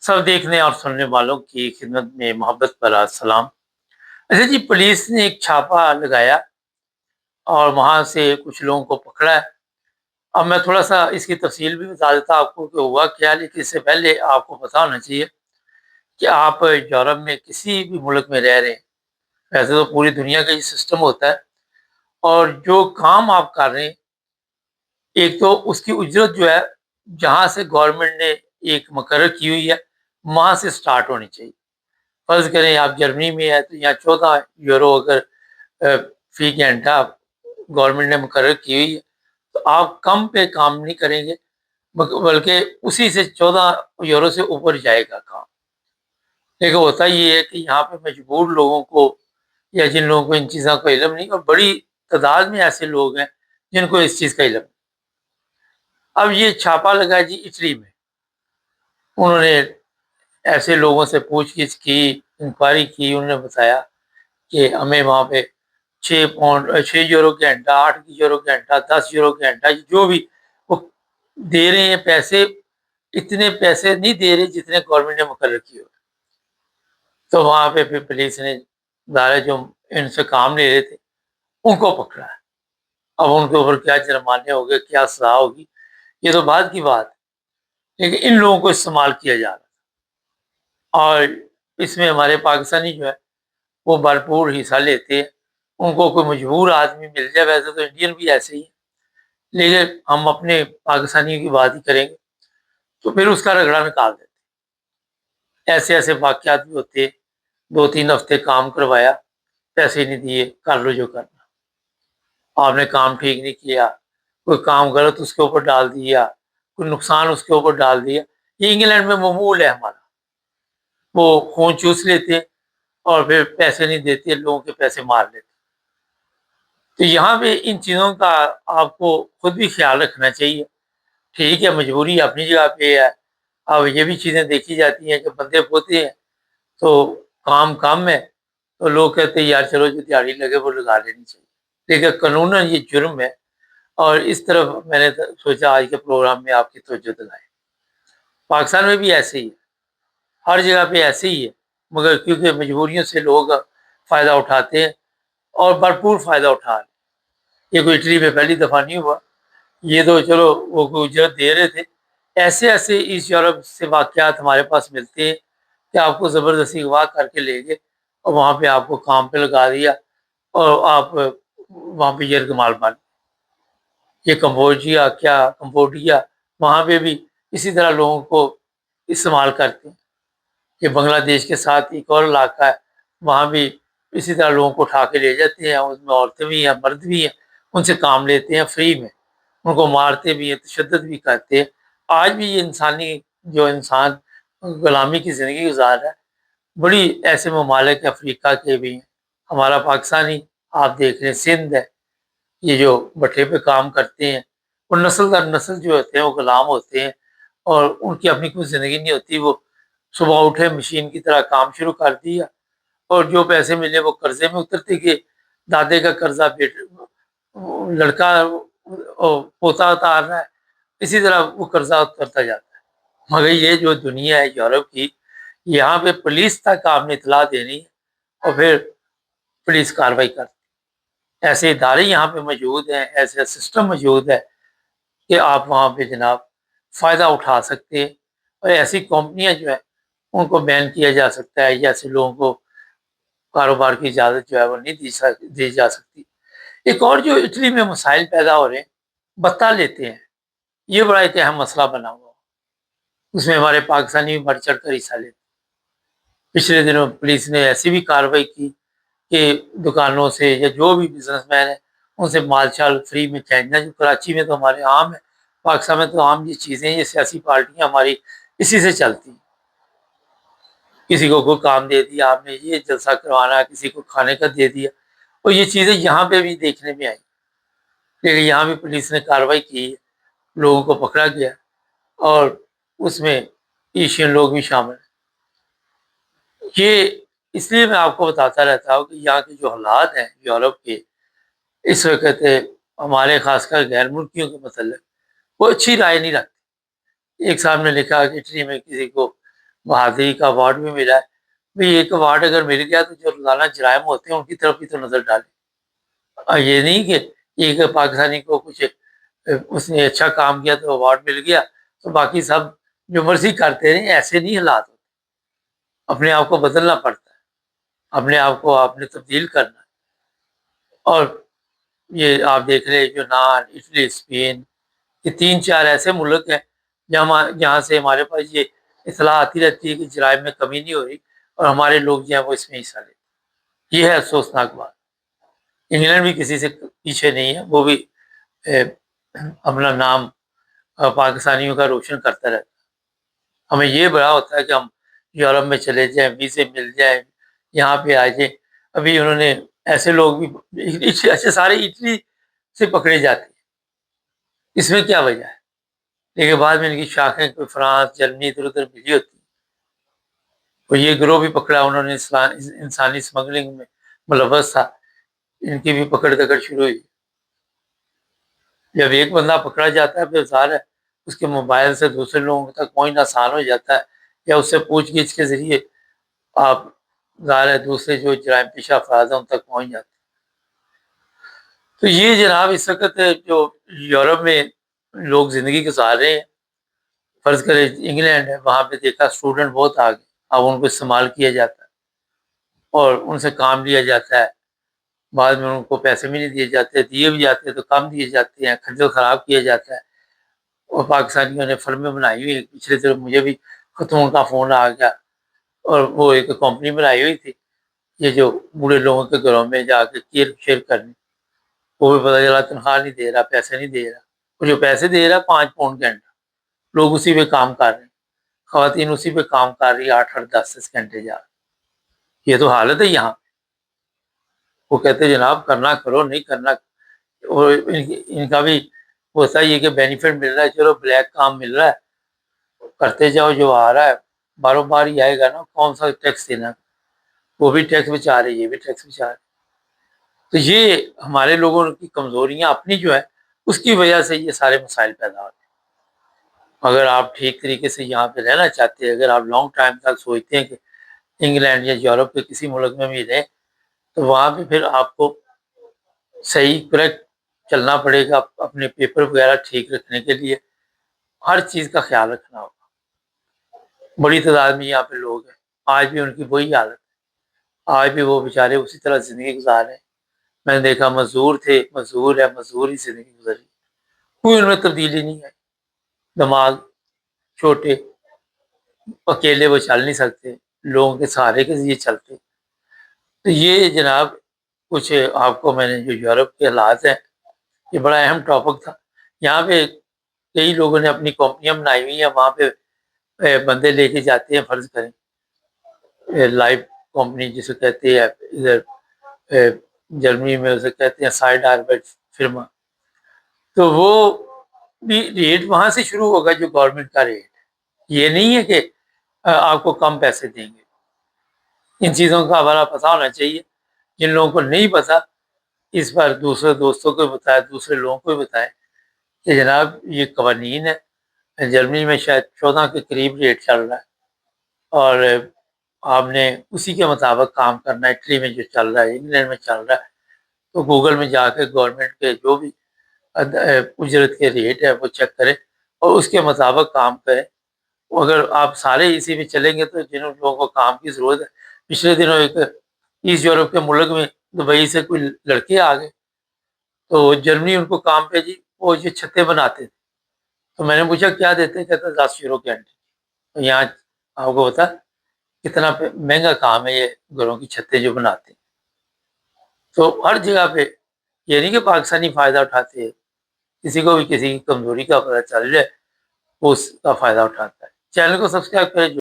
सब देखने और सुनने वालों की खिदमत में मोहब्बत भरा सलाम। अच्छा जी, पुलिस ने एक छापा लगाया और वहाँ से कुछ लोगों को पकड़ा है। अब मैं थोड़ा-सा इसकी तफ़सील भी बता देता हूँ आपको कि हुआ क्या, लेकिन इससे पहले आपको पता होना चाहिए कि आप यूरोप में किसी भी मुल्क में रह रहे हैं, वैसे तो पूरी दुनिया का ये सिस्टम होता है और जो काम आप कर रहे हैं, एक तो उसकी उजरत जो है, जहाँ से गवर्नमेंट ने एक मुकर्रर की हुई है, वहाँ से स्टार्ट होनी चाहिए। फ़र्ज़ करें आप जर्मनी में हैं तो यहाँ 14 यूरो अगर अ, फ़ी घंटा गवर्नमेंट ने मुकर्रर की हुई है, तो आप कम पे काम नहीं करेंगे, बल्कि उसी से 14 यूरो से ऊपर जाएगा काम। लेकिन होता ये है कि यहाँ पे मजबूर लोगों को या जिन लोगों को इन चीज़ों का इल्म नहीं, और बड़ी तादाद में ऐसे लोग हैं जिनको इस चीज़ का इल्म। अब ये छापा लगा जी इटली में। उन्होंने ऐसे लोगों से पूछ-गीछ की, इंक्वायरी की, उन्होंने बताया कि हमें वहाँ पे 6 यूरो घंटा, 8 यूरो घंटा, 10 यूरो घंटा, जो भी वो दे रहे हैं पैसे, इतने पैसे नहीं दे रहे जितने गवर्नमेंट ने मुकर्रर किए हुए। तो वहाँ पे फिर पुलिस ने सारे जो इनसे काम ले रहे थे, उनको पकड़ा है। अब उनके ऊपर क्या जुर्माने होंगे, क्या सज़ा होगी, ये तो बाद की बात है। लेकिन इन लोगों को इस्तेमाल किया जा रहा है और इसमें हमारे पाकिस्तानी जो है, वो भरपूर हिस्सा लेते हैं। उनको कोई मजबूर आदमी मिल जाए, वैसे तो इंडियन भी ऐसे ही हैं, लेकिन हम अपने पाकिस्तानियों की बात ही करेंगे, तो फिर उसका रगड़ा निकाल देते हैं। ऐसे-ऐसे वाक़यात भी होते हैं, 2-3 हफ़्ते काम करवाया, पैसे नहीं दिए, कर लो जो करना। आपने काम ठीक नहीं किया, कोई काम गलत उसके ऊपर डाल दिया, कोई नुकसान उसके ऊपर डाल दिया। ये इंग्लैंड में मामूल है हमारा। वो खून चूस लेते हैं और फिर पैसे नहीं देते, लोगों के पैसे मार लेते हैं। तो यहाँ पे इन चीज़ों का आपको खुद भी ख़्याल रखना चाहिए। ठीक है, मजबूरी अपनी जगह पे है। अब ये भी चीज़ें देखी जाती हैं कि बंदे होते हैं, तो काम कम है, तो लोग कहते हैं यार चलो जो दिहाड़ी लगे वो लगा लेनी चाहिए। लेकिन कानूनन ये जुर्म है और इस तरफ मैंने सोचा आज के प्रोग्राम में आपकी तवज्जो दिलाएँ। पाकिस्तान में भी ऐसे ही है, हर जगह पे ऐसे ही है, मगर क्योंकि मजबूरियों से लोग फ़ायदा उठाते हैं और भरपूर फ़ायदा उठा रहे हैं। ये कोई इटली में पहली दफ़ा नहीं हुआ, ये तो चलो वो कोई उजरत दे रहे थे। ऐसे-ऐसे ईस्ट यूरोप से वाक़यात हमारे पास मिलते हैं कि आपको ज़बरदस्ती अगवा करके ले गए और वहाँ पे आपको काम पे लगा दिया और आप वहाँ पे यरग़माल बन। ये कंबोडिया, वहाँ पे भी इसी तरह लोगों को इस्तेमाल करते हैं। ये बांग्लादेश के साथ एक और इलाका है, वहाँ भी इसी तरह लोगों को उठा के ले जाते हैं, उसमें औरतें भी हैं, मर्द भी हैं, उनसे काम लेते हैं फ्री में, उनको मारते भी हैं, तशद्दुद भी करते हैं। आज भी ये जो इंसान गुलामी की ज़िंदगी गुज़ार रहा है, बड़ी ऐसे ममालिक अफ्रीका के भी हैं। हमारा पाकिस्तान ही आप देख लें, सिंध है, ये जो भट्ठे पे काम करते हैं, वो नस्ल दर नस्ल जो होते हैं वो गुलाम होते हैं और उनकी अपनी कोई ज़िंदगी नहीं होती। वो सुबह उठे मशीन की तरह काम शुरू कर दिया और जो पैसे मिले वो कर्जे में उतरते गए। दादे का कर्जा लड़का पोता उतार रहा है, इसी तरह वो कर्जा उतरता जाता है। मगर ये जो दुनिया है यूरोप की, यहाँ पे पुलिस तक आपने इतला देनी है और फिर पुलिस कार्रवाई करती है। ऐसे इदारे यहाँ पे मौजूद हैं, ऐसे सिस्टम मौजूद है कि आप वहाँ पे जनाब फ़ायदा उठा सकते हैं और ऐसी कंपनियाँ जो है उनको बैन किया जा सकता है, या ऐसे लोगों को कारोबार की इजाज़त जो है वो नहीं दी जा सकती। एक और जो इटली में मसाइल पैदा हो रहे हैं, बत्ता लेते हैं, ये बड़ा एक अहम मसला बना हुआ है। उसमें हमारे पाकिस्तानी भी बढ़-चढ़ कर हिस्सा लेते हैं। पिछले दिनों पुलिस ने ऐसी भी कार्रवाई की कि दुकानों से या जो भी बिज़नेसमैन है, उनसे माल-शाल फ्री में खरीदना, जो कराची में तो हमारे आम है, पाकिस्तान में तो आम ये चीज़ें हैं, ये सियासी पार्टियाँ हमारी इसी से चलती हैं। किसी को कोई काम दे दिया आपने, ये जलसा करवाना है, किसी को खाने का दे दिया, और ये चीज़ें यहाँ पे भी देखने में आई। लेकिन यहाँ भी पुलिस ने कार्रवाई की है, लोगों को पकड़ा गया और उसमें एशियन लोग भी शामिल हैं। ये इसलिए मैं आपको बताता रहता हूँ कि यहाँ के जो हालात हैं यूरोप के, इस वक़्त हमारे ख़ासकर गैर मुल्कियों के मतलब वो अच्छी राय नहीं रखते। एक साहब ने लिखा कि इटली में किसी को बहादुरी का अवार्ड भी मिला है। भाई एक अवार्ड अगर मिल गया तो जो रोज़ाना जराइम होते हैं उनकी तरफ भी तो नज़र डालें। ये नहीं कि एक पाकिस्तानी को कुछ उसने अच्छा काम किया तो अवार्ड मिल गया तो बाकी सब जो मर्ज़ी करते रहें, ऐसे नहीं हालात होते। अपने आप को बदलना पड़ता है, अपने आप को आपने तब्दील करना है। और ये आप देख रहे हैं यूनान, इटली, स्पेन, ये 3-4 ऐसे मुल्क हैं जहाँ से हमारे पास ये इत्तला आती रहती है कि जराइम में कमी नहीं हो रही और हमारे लोग जो हैं वो इसमें हिस्सा लेते हैं। ये है अफ़सोसनाक बात। इंग्लैंड भी किसी से पीछे नहीं है, वो भी अपना नाम पाकिस्तानियों का रोशन करता रहता है। हमें ये बड़ा होता है कि हम यूरोप में चले जाएँ, वीज़े मिल जाएँ, यहाँ पे आ जाएँ। अभी उन्होंने ऐसे लोग भी अच्छा सारे इटली से पकड़े जाते हैं। इसमें क्या वजह है? लेकिन बाद में इनकी शाखें कोई फ्रांस, जर्मनी इधर-उधर मिली होती हैं। और ये गिरोह भी पकड़ा उन्होंने इंसानी स्मगलिंग में मुलव्वस था, इनकी भी पकड़-दकड़ शुरू हुई। जब एक बंदा पकड़ा जाता है फिर ज़ाहिर है उसके मोबाइल से दूसरे लोगों तक पहुँचना आसान हो जाता है या उससे पूछ-गिछ के ज़रिए आप ज़ाहिर है दूसरे जो जराइम पेशा अफ़राद हैं उन तक पहुँच जाते हैं। तो ये जनाब इस वक़्त जो यूरोप में लोग ज़िंदगी गुज़ार रहे हैं, फ़र्ज़ करें इंग्लैंड है, वहाँ पे देखा स्टूडेंट बहुत आ गए, अब उनको इस्तेमाल किया जाता है और उनसे काम लिया जाता है। बाद में उनको पैसे भी नहीं दिए जाते, दिए भी जाते हैं तो कम दिए जाते हैं, खज्जल-खराब किया जाता है। और पाकिस्तानियों ने फ़िल्में बनाई हुई हैं, पिछले दिनों मुझे भी ख़ुद का फ़ोन आ गया और वो एक कंपनी बनाई हुई थी, ये जो बूढ़े लोगों के घरों में जाके केयर-शेयर करनी, वो भी पता चला तनख्वाह नहीं दे रहा, पैसे नहीं दे रहा। और जो पैसे दे रहा है 5 पाउंड घंटा, लोग उसी पे काम कर रहे हैं, ख़वातीन उसी पे काम कर रही है 8-8, 10-10 घंटे जा। ये तो हालत है यहाँ। वो कहते हैं जनाब करना करो, नहीं करना और इनका भी होता ही है कि बेनिफिट मिल रहा है, चलो ब्लैक काम मिल रहा है, करते जाओ जो आ रहा है, बारोबार ही आएगा ना, कौन-सा टैक्स देना है? वो भी टैक्स बचा रहे, ये भी टैक्स बचा रहे। तो ये हमारे लोगों की कमज़ोरियाँ अपनी जो है, उसकी वजह से ये सारे मसाइल पैदा होते हैं। अगर आप ठीक तरीके से यहाँ पे रहना चाहते हैं, अगर आप लॉन्ग टाइम तक सोचते हैं कि इंग्लैंड या यूरोप के किसी मुल्क में भी रहें, तो वहाँ पे फिर आपको सही करेक्ट चलना पड़ेगा, अपने पेपर वगैरह ठीक रखने के लिए हर चीज़ का ख़्याल रखना होगा। बड़ी तादाद में यहाँ पे लोग हैं, आज भी उनकी वही हालत है, आज भी वो बेचारे उसी तरह ज़िंदगी गुज़ार रहे हैं। मैंने देखा मज़दूर थे, मज़दूर है, मज़दूर ही ज़िंदगी गुज़री, कोई उनमें तब्दीली नहीं आई। दिमाग छोटे, अकेले वो चल नहीं सकते, लोगों के सहारे के ज़रिए चलते। तो ये जनाब कुछ आपको मैंने जो यूरोप के हालात हैं, ये बड़ा अहम टॉपिक था। यहाँ पे कई लोगों ने अपनी कंपनियाँ बनाई हुई हैं, वहाँ पे बंदे लेके जाते हैं, फ़र्ज़ करें लाइव कंपनी जिसे कहते हैं इधर जर्मनी में उसे कहते हैं साइड आर्बेट फ़िर्मा। तो वो भी रेट वहाँ से शुरू होगा जो गवर्नमेंट का रेट है। ये नहीं है कि आपको कम पैसे देंगे। इन चीज़ों का हमारा पता होना चाहिए। जिन लोगों को नहीं पता, इस बार दूसरे दोस्तों को भी बताएँ, दूसरे लोगों को भी बताएँ कि जनाब ये कवानीन है। जर्मनी में शायद 14 के करीब रेट चल रहा है और आपने उसी के मुताबिक काम करना है। इटली में जो चल रहा है, इंग्लैंड में चल रहा है, तो गूगल में जाके गवर्नमेंट के जो भी उजरत के रेट है वो चेक करें और उसके मुताबिक काम करें। अगर आप सारे इसी में चलेंगे तो जिन लोगों को काम की ज़रूरत है, पिछले दिनों एक ईस्ट यूरोप के मुल्क में दुबई से कोई लड़के आ गए, तो जर्मनी उनको काम पे जी, वो ये छतें बनाते थे। तो मैंने पूछा क्या देते हैं? कहता 10 यूरो के घंटे। तो यहाँ आपको पता कितना महंगा काम है ये घरों की छतें जो बनाते हैं। तो हर जगह पे ये नहीं कि पाकिस्तानी फ़ायदा उठाते हैं, किसी को भी किसी की कमज़ोरी का पता चल जाए, वो उसका फ़ायदा उठाता है। चैनल को सब्सक्राइब करें।